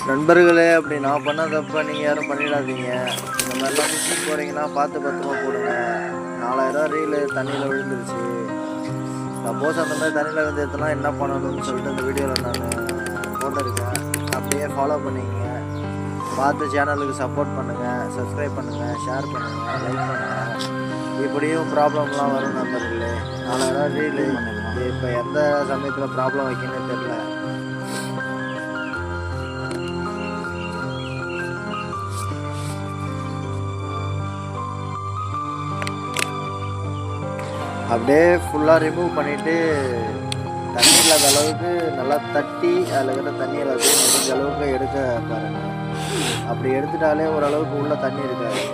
நண்பர்களே, அப்படி நான் பண்ண தப்ப நீங்கள் யாரும் பண்ணிடாதீங்க. இந்த மாதிரிலாம் ஃபிஷிங் போகிறீங்கன்னா பார்த்து பத்திரமா போடுங்க. 4000 ரீலு தண்ணியில் விழுந்துருச்சு. சப்போஸ் அந்த மாதிரி தண்ணியில் விழுந்துருச்சுன்னா என்ன பண்ணணும்னு சொல்லிட்டு இந்த வீடியோவில் நான் போட்டிருக்கேன். அப்படியே ஃபாலோ பண்ணிக்கங்க. பார்த்து சேனலுக்கு சப்போர்ட் பண்ணுங்கள், சப்ஸ்கிரைப் பண்ணுங்கள், ஷேர் பண்ணுங்கள், லைக் பண்ணுங்கள். இப்படியும் ப்ராப்ளம்லாம் வரும் நண்பர்களே. 4000 ரீலு இப்போ எந்த சமயத்தில் ப்ராப்ளம் வைக்கணும்னு தெரில. அப்படியே ஃபுல்லாக ரிமூவ் பண்ணிவிட்டு தண்ணி இல்லாத அளவுக்கு நல்லா தட்டி அதில் இருக்கிற தண்ணி எல்லாத்தையும் முடிஞ்ச அளவுக்கு எடுக்க பாருங்கள். அப்படி எடுத்துட்டாலே ஓரளவுக்கு உள்ள தண்ணி இருக்காது.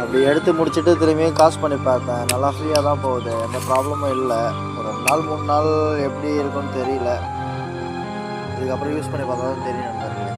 அப்படி எடுத்து முடிச்சுட்டு திரும்பியும் காசு பண்ணி பார்த்தேன். நல்லா ஃப்ரீயாக தான் போகுது, எந்த ப்ராப்ளமும் இல்லை. ஒரு 2 நாள் 3 நாள் எப்படி இருக்குன்னு தெரியல. இதுக்கப்புறம் யூஸ் பண்ணி பார்த்தா தான் தெரியும் நண்பர்களே.